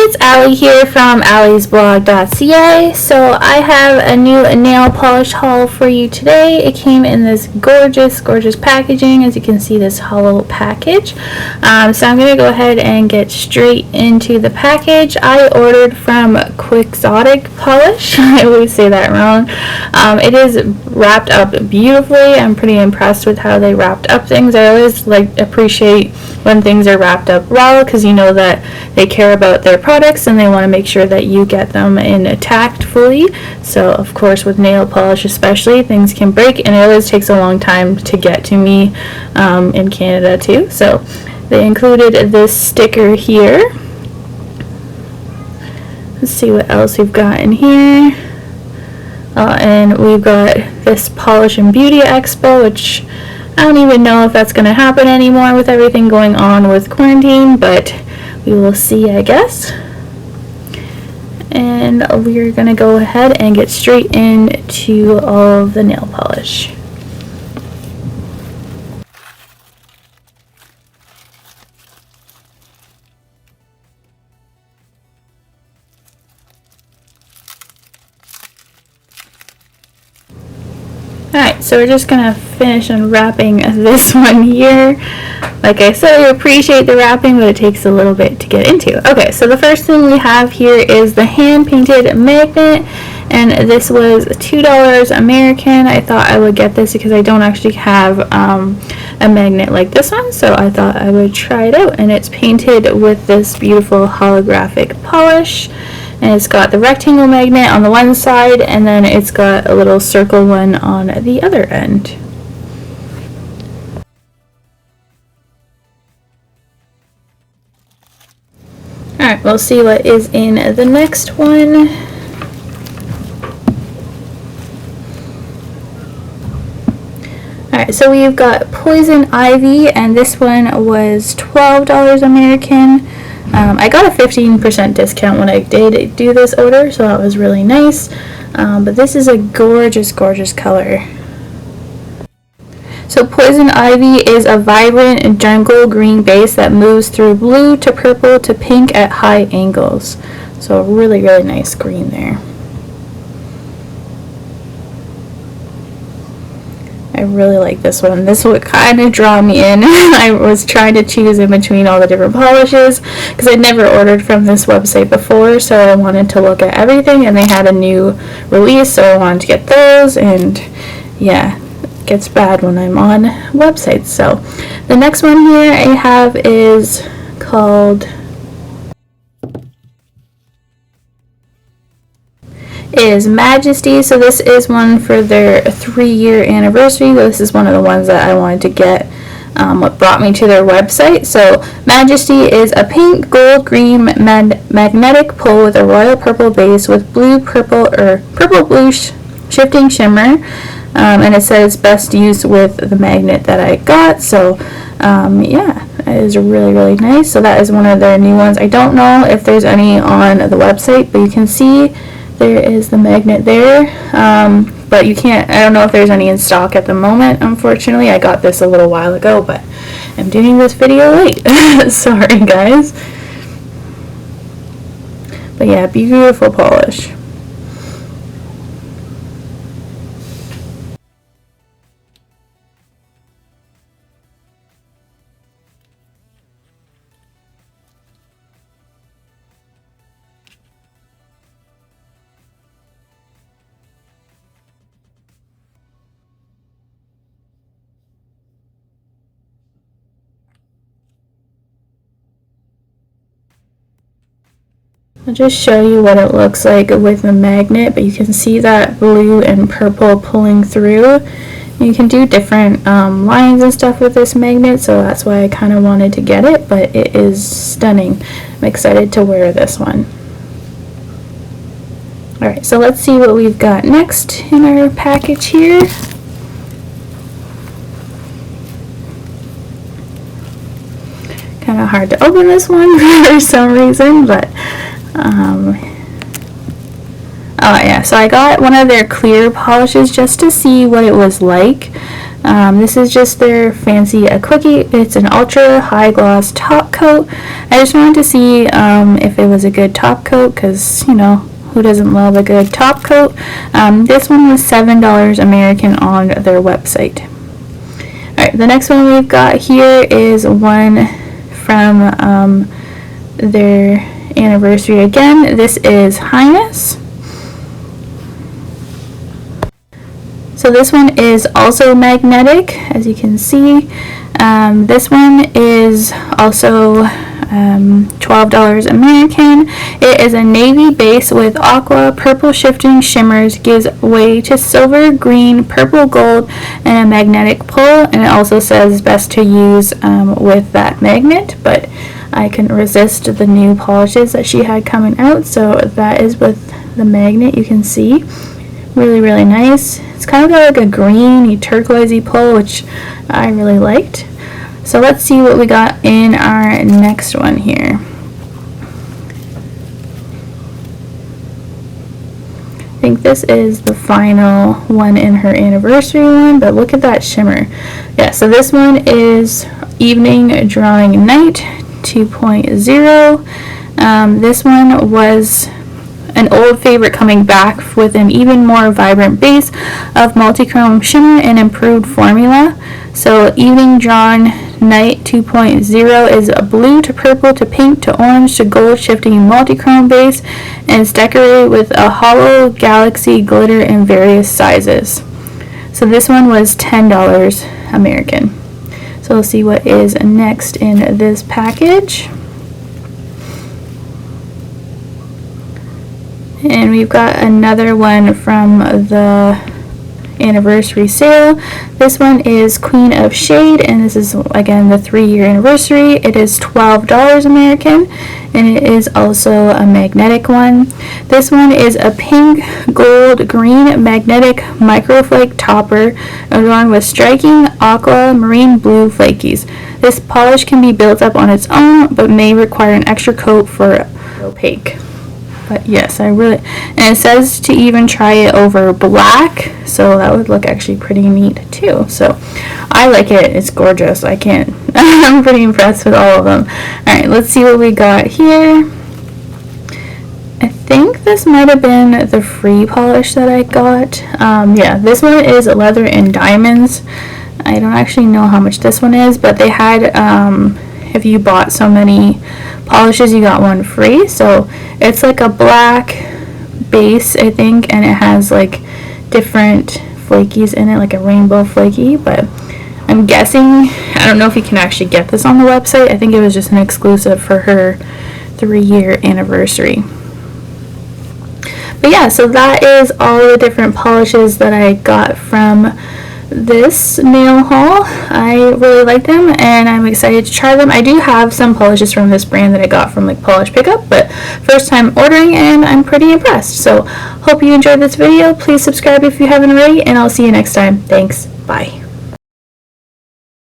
it's Allie here from alliesblog.ca. So I have a new nail polish haul for you today. It came in this gorgeous packaging. As you can see, this hollow package. So I'm going to go ahead and get straight into the package. I ordered from Quixotic Polish. I always say that wrong. It is wrapped up beautifully. I'm pretty impressed with how they wrapped up things. I always appreciate when things are wrapped up well, because you know that they care about their products and they want to make sure that you get them intact fully. So of course with nail polish especially, things can break, and it always takes a long time to get to me in Canada too. So they included this sticker here. Let's see what else we've got in here. And we've got this Polish and Beauty Expo, which I don't even know if that's going to happen anymore with everything going on with quarantine, but we will see, I guess. And we're going to go ahead and get straight into all of the nail polish. Alright, so we're just going to finish unwrapping this one here. Like I said, I appreciate the wrapping, but it takes a little bit to get into. Okay, so the first thing we have here is the hand-painted magnet, and this was $2 American. I thought I would get this because I don't actually have a magnet like this one, so I thought I would try it out. And it's painted with this beautiful holographic polish. And it's got the rectangle magnet on the one side, and then it's got a little circle one on the other end. Alright, we'll see what is in the next one. Alright, so we've got Poison Ivy, and this one was $12 American. I got a 15% discount when I did do this order, so that was really nice. But this is a gorgeous color. So Poison Ivy is a vibrant jungle green base that moves through blue to purple to pink at high angles. So a really nice green there. I really like this one. This would kind of draw me in. I was trying to choose in between all the different polishes because I'd never ordered from this website before, so I wanted to look at everything, and they had a new release, so I wanted to get those. And yeah, it gets bad when I'm on websites. So the next one here I have is called Majesty. So this is one for their 3-year anniversary. This is one of the ones that I wanted to get, what brought me to their website. So Majesty is a pink, gold, green magnetic pull with a royal purple base with purple-blue shifting shimmer. And it says best used with the magnet that I got. So yeah, it is really nice. So that is one of their new ones. I don't know if there's any on the website, but you can see there is the magnet there, but you can't, I don't know if there's any in stock at the moment, unfortunately. I got this a little while ago, but I'm doing this video late. Sorry guys. But yeah, beautiful polish. I'll just show you what it looks like with the magnet, but you can see that blue and purple pulling through. You can do different lines and stuff with this magnet, so that's why I kind of wanted to get it, but it is stunning. I'm excited to wear this one. Alright, so let's see what we've got next in our package here. Kind of hard to open this one for some reason, but oh yeah, so I got one of their clear polishes just to see what it was like. This is just their fancy cookie. It's an ultra high gloss top coat. I just wanted to see if it was a good top coat, because, you know, who doesn't love a good top coat? This one was $7 American on their website. Alright, the next one we've got here is one from their anniversary again. This is Highness. So this one is also magnetic, as you can see. This one is also $12 American. It is a navy base with aqua, purple shifting shimmers, gives way to silver, green, purple, gold, and a magnetic pull. And it also says best to use with that magnet, but I couldn't resist the new polishes that she had coming out. So that is with the magnet, you can see. Really, really nice. It's kind of got like a greeny, turquoisey pull, which I really liked. So let's see what we got in our next one here. I think this is the final one in her anniversary one, but look at that shimmer. Yeah, so this one is Evening Drawing Night 2.0. This one was an old favorite coming back with an even more vibrant base of multi-chrome shimmer and improved formula. So Evening Drawn Night 2.0 is a blue to purple to pink to orange to gold shifting multi-chrome base, and it's decorated with a hollow galaxy glitter in various sizes. So this one was $10 American. So we'll see what is next in this package. And we've got another one from the anniversary sale. This one is Queen of Shade, and this is again the 3-year anniversary. It is $12 American, and it is also a magnetic one. This one is a pink, gold, green magnetic microflake topper adorned with striking aqua marine blue flakies. This polish can be built up on its own, but may require an extra coat for opaque. But yes, I really, and it says to even try it over black, so that would look actually pretty neat too. So I like it. It's gorgeous. I can't, I'm pretty impressed with all of them. Alright, let's see what we got here. I think this might have been the free polish that I got. Yeah, this one is leather and diamonds. I don't actually know how much this one is, but they had, if you bought so many polishes, you got one free. So it's like a black base, I think, and it has like different flakies in it, like a rainbow flaky. But I'm guessing, I don't know if you can actually get this on the website. I think it was just an exclusive for her 3-year anniversary. But yeah, so that is all the different polishes that I got from this nail haul. I really like them, and I'm excited to try them. I do have some polishes from this brand that I got from like Polish Pickup, but first time ordering, and I'm pretty impressed. So hope you enjoyed this video. Please subscribe if you haven't already, and I'll see you next time. Thanks. Bye.